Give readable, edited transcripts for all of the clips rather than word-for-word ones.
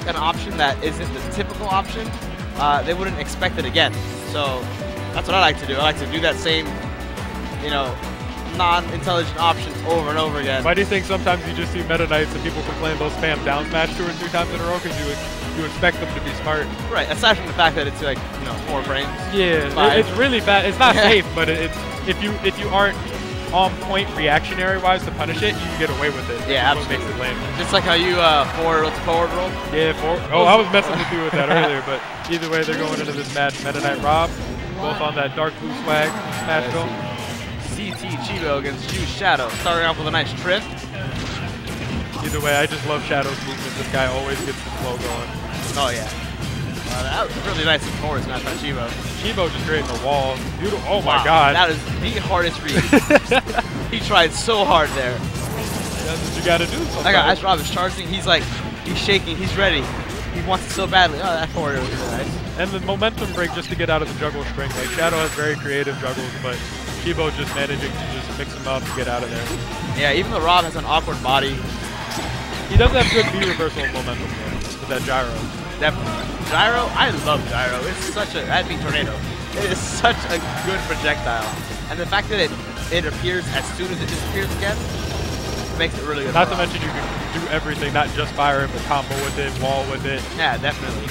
an option that isn't the typical option, they wouldn't expect it again. So that's what I like to do. I like to do that same, you know, non-intelligent option over and over again. Why do you think sometimes you just see Meta Knights and people complain they'll spam down smash 2 or 3 times in a row because you expect them to be smart? Right. Aside from the fact that it's like, you know, 4 frames. Yeah, it's really bad. It's not safe, but it's if you aren't on point reactionary-wise to punish it, you can get away with it. Yeah, That's absolutely. what makes it lame. Just like how you forward roll. Yeah, oh, I was messing with you with that earlier, but either way, they're going into this match. Meta Knight Rob, both on that dark blue swag smash film. CT Chibo against you Shadow, starting off with a nice trip. Either way, I just love Shadow's movement. This guy always gets the flow going. Oh yeah. That was really nice forward smash by Chibo. Chibo just creating a wall. Beautiful. Oh wow, my god. That is the hardest read. He tried so hard there. That's what you gotta do sometimes. As Rob is charging, he's shaking, he's ready. He wants it so badly. Oh, that forward was really nice. And the momentum break just to get out of the juggle string. Like Shadow has very creative juggles, but Chibo just managing to just mix them up and get out of there. Yeah, even though Rob has an awkward body. He does have good B reversal momentum though, with that gyro. Definitely. Gyro, I love gyro. It's such a, that'd be tornado. It is such a good projectile. And the fact that it appears as soon as it disappears again, makes it really good. Not to mention you can do everything, not just fire it, but combo with it, wall with it. Yeah, definitely.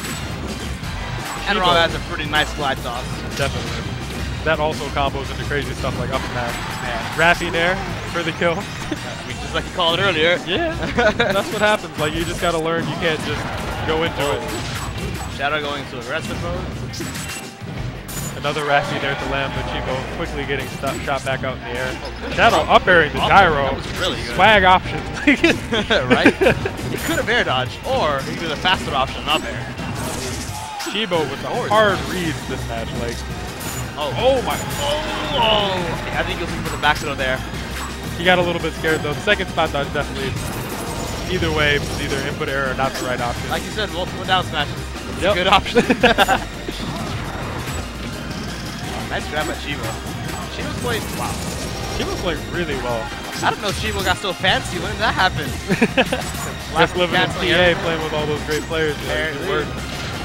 And Rob has a pretty nice glide toss. Definitely. That also combos into crazy stuff like up smash. Yeah. Rapping there for the kill. Just like you called it earlier. Yeah, that's what happens. Like you just gotta learn. You can't just go into it. Shadow going to aggressive mode. Another Raffy there to land, but Chibo quickly getting shot back out in the air. Shadow up airing the gyro. That was really good. Swag option. Right? He could have air dodged, or he could do the faster option, up air. Chibo with the hard reads this match. Like, oh my. Oh! I think he was looking for the back throw there. He got a little bit scared though. The second spot dodge definitely, either way, was either input error or not the right option. Like you said, multiple down smashes. Yep. Good option. Nice grab by Chibo. Chibo's playing, wow. Chibo's playing really well. I don't know if Chibo got so fancy. When did that happen? Just living in PA, playing with all those great players.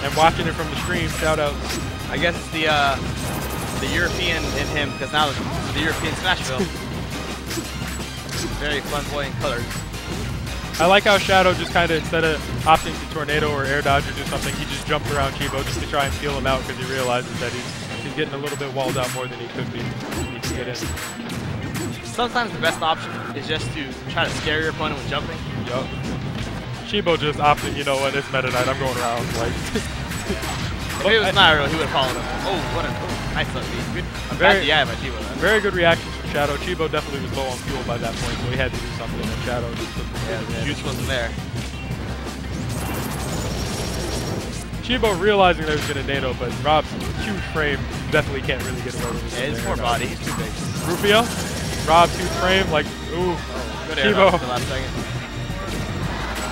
And watching it from the stream, shout out. I guess it's the European in him, because now it's the European Smashville. Very flamboyant colors. I like how Shadow just kind of, instead of opting to tornado or air dodge or do something, he just jumped around Chibo just to try and feel him out because he realizes that he's getting a little bit walled out more than he could be. He can get in. Sometimes the best option is just to try to scare your opponent with jumping. Yup. Chibo just opted, you know what, it's Meta Knight, I'm going around. Like, if it was Nairo, he would have followed him. Oh, what a nice up beat. Good. By Chibo. Very good reactions from Shadow. Chibo definitely was low on fuel by that point, so he had to do something, and Shadow just took the juice wasn't there. Chibo realizing that he was going to NATO, but Rob's huge frame definitely can't really get away with it. Yeah, his core body, he's too big. Rufio, Rob's huge frame, like, ooh. Good air Chibo. the last second.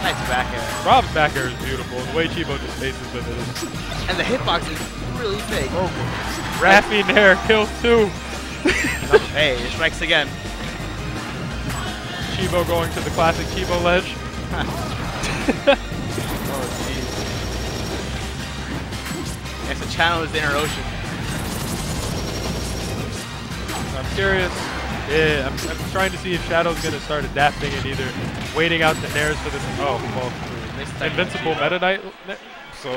Nice back air. Rob's back air is beautiful. The way Chibo just faces with it is... And the hitbox is really big. Oh, Raffy there, kill 2. Hey, it strikes again. Chibo going to the classic Chibo ledge. Oh, jeez. Yes, the channel is the inner ocean. I'm curious. Yeah, I'm trying to see if Shadow's going to start adapting and either waiting out the nairs for this. Oh, well, Invincible Meta Knight. So,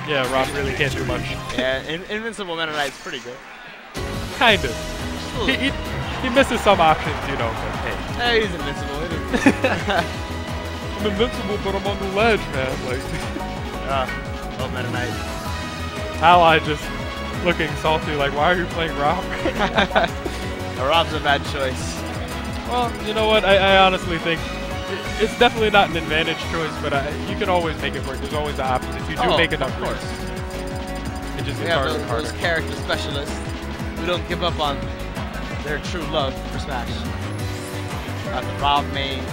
yeah, Rob really can't do much. Yeah, Invincible Meta Knight's pretty good. Kind of. He misses some options, you know, but hey. He's invincible. I'm invincible, but I'm on the ledge, man. Like, oh, Meta Knight. Ally just looking salty, like, why are you playing Rob? Rob's a bad choice. Well, you know what? I honestly think it's definitely not an advantage choice, but you can always make it work. There's always the options if you do make enough. Of course. It just gets harder and harder. Those character specialists who don't give up on their true love for Smash. Got the Rob mains,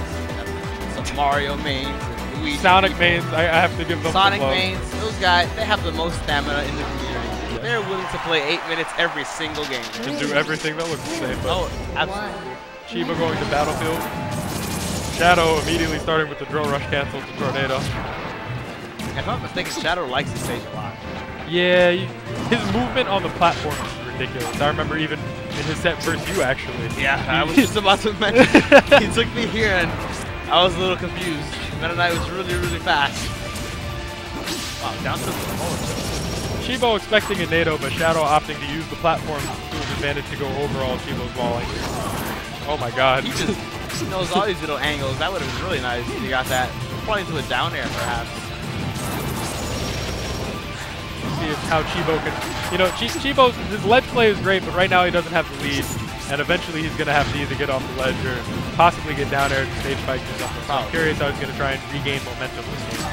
some Mario mains, Luigi. Sonic mains, I have to give them Sonic some love. mains, those guys, they have the most stamina in the community. Yeah. They're willing to play 8 minutes every single game. To do everything that looks the same. Oh, absolutely. Chibo going to Battlefield. Shadow immediately starting with the drill rush cancel to tornado. If I'm not mistaken, Shadow likes the stage a lot. Yeah, his movement on the platform is ridiculous. I remember even in his set versus you, actually. Yeah, I was just about to mention. He took me here, and I was a little confused. Meta Knight was really, really fast. Wow, down to the forward. Chibo expecting a NATO, but Shadow opting to use the platform to his advantage to go over all Chibo's walling. Oh my god. He just knows all these little angles. That would have been really nice if he got that. Probably into a down air, perhaps. See how Chibo can, you know, Chibo's, his ledge play is great, but right now he doesn't have the lead, and eventually he's going to have to either get off the ledge or possibly get down air to stage spike or something. So I'm curious how he's going to try and regain momentum this game.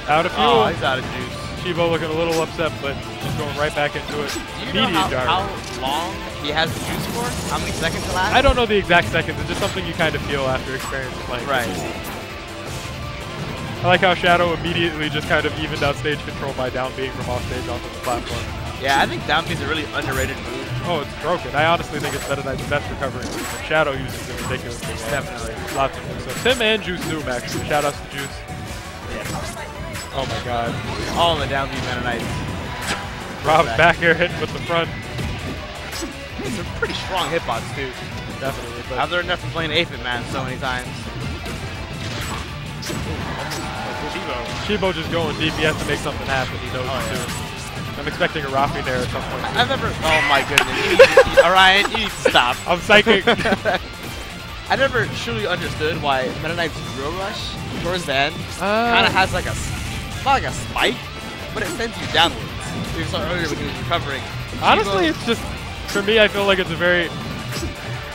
Out of fuel. Oh, he's out of juice. Chibo looking a little upset, but just going right back into it. Do you know how long he has the juice for? How many seconds it lasts? I don't know the exact seconds. It's just something you kind of feel after experience playing. Right. I like how Shadow immediately just kind of evened out stage control by down being from off stage onto the platform. Yeah, I think down B is a really underrated move. Oh, it's broken. I honestly think it's Meta Knight's best recovery move. And Shadow uses it ridiculously well. Definitely. Lots of moves. So Tim and Juice Zoom, actually. Shout outs to Juice. Yeah. Oh my god. All in the down B Meta Knights. Rob's back air hitting with the front. It's a pretty strong hitbox, too. Definitely. But I've learned that from playing Aphid Man so many times. Chibo just going deep. He has to make something happen. He knows it too. I'm expecting a Rafi there at some point. I've never. Oh my goodness. Orion, you need to stop. I'm psychic. I never truly understood why Meta Knight's drill rush towards the end kind of has like a, not like a spike, but it sends you downwards. You saw earlier when he was recovering. Honestly, it's just, for me, I feel like it's a very,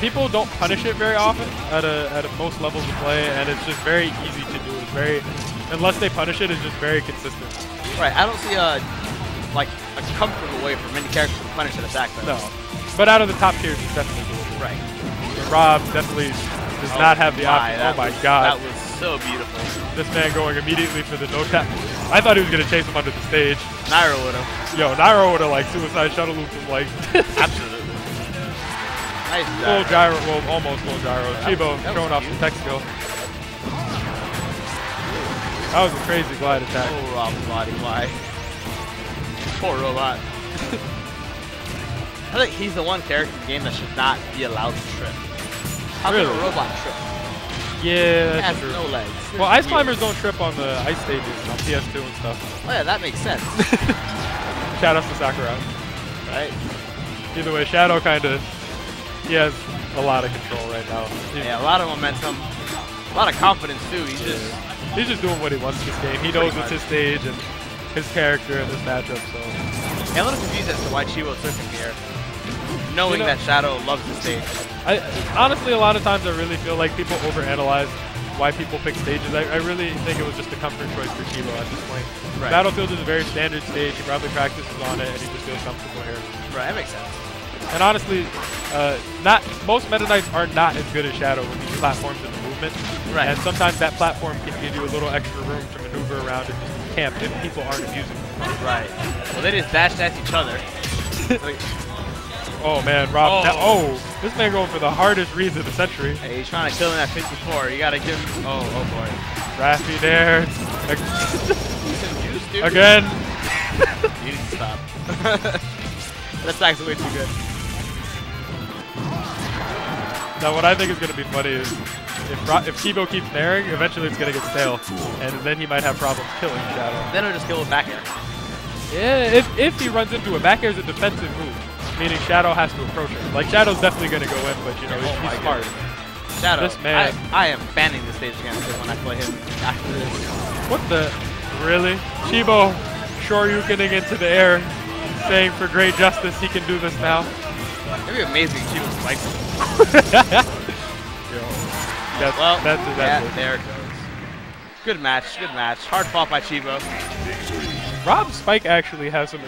people don't punish it very often at most levels of play, and it's just very easy to do. It's very, unless they punish it, it's just very consistent. Right, I don't see a comfortable way for many characters to punish an attack though. No, but out of the top tiers, it's definitely doable. Right. But Rob definitely does not have the option. Oh my god. That was so beautiful. This man going immediately for the no tap. I thought he was going to chase him under the stage. Nairo would have. Yo, Nairo would have like suicide shuttle looped him like. Absolutely. Nice full gyro, well, almost full gyro. Chibo showing off some tech skill. That was a crazy glide attack. Oh, Rob's body, why? Poor robot. I think he's the one character in the game that should not be allowed to trip. How can a robot trip? Yeah, that's true. No legs. Well, ice climbers don't trip on the ice stages on PS2 and stuff. Oh yeah, that makes sense. Shout out to Sakurai. Right. Either way, Shadow kind of, he has a lot of control right now. Yeah, a lot of momentum, a lot of confidence too. He's just doing what he wants this game. He knows it's his stage and his character in this matchup, so. Yeah, I'm a little confused as to why Chibo took him here, knowing that Shadow loves the stage. Honestly, a lot of times I really feel like people overanalyze why people pick stages. I really think it was just a comfort choice for Chibo at this point. Right. Battlefield is a very standard stage. He probably practices on it, and he just feels comfortable here. Right, that makes sense. And honestly, most Meta Knights are not as good as Shadow with these platforms and the movement. Right. And sometimes that platform can give you a little extra room to maneuver around and just camp if people aren't abusing it. Right. Well, they just dashed at each other. Oh man, Rob. This man going for the hardest reads of the century. Hey, he's trying to kill him at 54. You gotta give him. Oh boy. Raffy there. Juice, dude. Again. You need to stop. That stack's way too good. Now, what I think is going to be funny is if Chibo keeps naring, eventually it's going to get stale, and then he might have problems killing Shadow. Then he'll just kill with back air. Yeah, if he runs into a back air is a defensive move, meaning Shadow has to approach it. Like Shadow's definitely going to go in, but you know he's smart. Shadow, this man. I am banning the stage against him when I play him after this. What the? Really? Chibo shoryukening into the air, saying for great justice he can do this now. It'd be amazing if Chibo spikes him. There it goes. Good match, good match. Hard fought by Chibo. Rob Spike actually has some